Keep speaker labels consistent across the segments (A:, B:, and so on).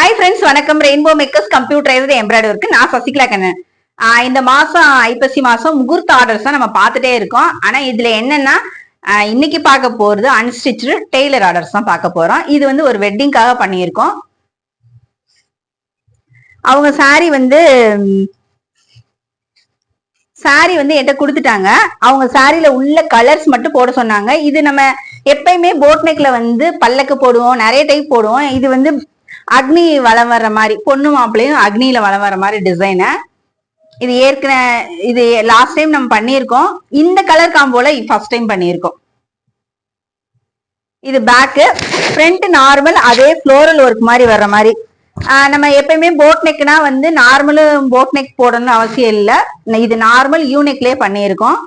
A: Hi friends, வணக்கம். Rainbow makers computerised embroidery work. நான் சசிகலா கண்ணன். இந்த மாசம் ஐப்பசி மாசம் முகூர்த்த ஆர்டர்ஸ் தான் நம்ம பார்த்துட்டே இருக்கோம். ஆனா இதுல என்னன்னா இன்னைக்கு பார்க்க போறது அன்ஸ்டிச்சு டெய்லர் ஆர்டர்ஸ் தான் பார்க்க போறோம். இது வந்து ஒரு வெட்டிங்காக பண்ணியிருக்கோம். அவங்க சாரி வந்து என்கிட்ட கொடுத்துட்டாங்க. அவங்க சாரியில உள்ள கலர்ஸ் மட்டும் போட சொன்னாங்க. இது நம்ம எப்பயுமே போட் நெக்ல வந்து பல்லக்கு போடுவோம், நிறைய டைப் போடுவோம். இது வந்து அக்னி வளம் வர்ற மாதிரி, பொண்ணு மாப்பிள்ளையும் அக்னியில வளம் வர்ற மாதிரி டிசைனு. இது லாஸ்ட் டைம் நம்ம பண்ணியிருக்கோம். இந்த கலர் காம்போல ஃபர்ஸ்ட் டைம் பண்ணியிருக்கோம். இது பேக்கு, ஃப்ரண்ட் நார்மல், அதே ஃப்ளோரல் ஒர்க் மாதிரி வர்ற மாதிரி. நம்ம எப்பயுமே போட் நெக்னா வந்து நார்மலும் போட் நெக் போடணும்னு அவசியம் இல்லை. இது நார்மல் யூ நெக்லயே பண்ணியிருக்கோம்.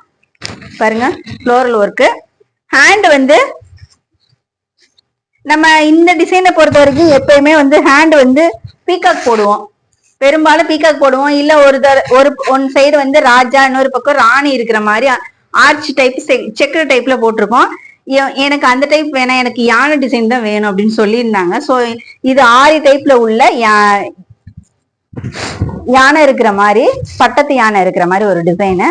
A: பாருங்க, ஃப்ளோரல் ஒர்க்கு. ஹேண்ட் வந்து நம்ம இந்த டிசைனை பொறுத்த வரைக்கும் எப்பயுமே வந்து ஹேண்ட் வந்து பீகாக் போடுவோம். பெரும்பாலும் பீகாக் போடுவோம். இல்ல ஒன் சைடு வந்து ராஜா, இன்னொரு பக்கம் ராணி இருக்கிற மாதிரி ஆர்ச் டைப் செக்குடு டைப்ல போட்டிருக்கோம். எனக்கு அந்த டைப் வேணாம், எனக்கு யானை டிசைன் தான் வேணும் அப்படின்னு சொல்லியிருந்தாங்க. ஸோ இது ஆரி டைப்ல உள்ள யானை இருக்கிற மாதிரி, பட்டத்து யானை இருக்கிற மாதிரி ஒரு டிசைனு.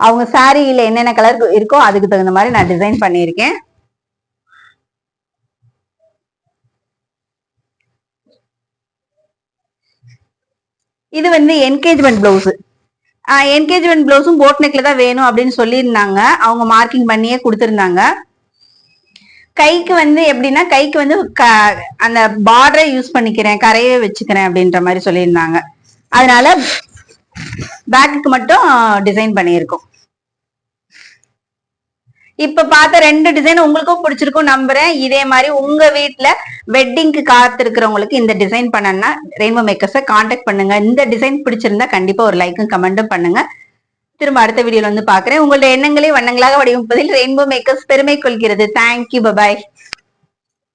A: அவங்க சாரியில என்னென்ன கலர் இருக்கோ அதுக்கு தகுந்த மாதிரி நான் டிசைன் பண்ணியிருக்கேன். இது வந்து என்கேஜ்மெண்ட் பிளவுஸ். என்கேஜ்மெண்ட் பிளவுஸும் போட் நெக்ல தான் வேணும் அப்படின்னு சொல்லியிருந்தாங்க. அவங்க மார்க்கிங் பண்ணியே கொடுத்துருந்தாங்க. கைக்கு வந்து எப்படின்னா, கைக்கு வந்து அந்த பார்டரை யூஸ் பண்ணிக்கிறேன், கரையே வச்சுக்கிறேன் அப்படின்ற மாதிரி சொல்லியிருந்தாங்க. அதனால பேக்குக்கு மட்டும் டிசைன் பண்ணியிருக்கோம். இப்ப பார்த்த ரெண்டு டிசைன் உங்களுக்கும் பிடிச்சிருக்கும் நம்புறேன். இதே மாதிரி உங்க வீட்டுல வெட்டிங்க்கு காத்திருக்கிறவங்களுக்கு இந்த டிசைன் பண்ணனா ரெயின்போ மேக்கர்ஸை கான்டாக்ட் பண்ணுங்க. இந்த டிசைன் பிடிச்சிருந்தா கண்டிப்பா ஒரு லைக்கும் கமெண்ட்டும் பண்ணுங்க. திரும்ப அடுத்த வீடியோல வந்து பாக்குறேன். உங்களுடைய எண்ணங்களை வண்ணங்களாக வடிவமைப்பதில் ரெயின்போ மேக்கர்ஸ் பெருமை கொள்கிறது. Thank you, bye bye.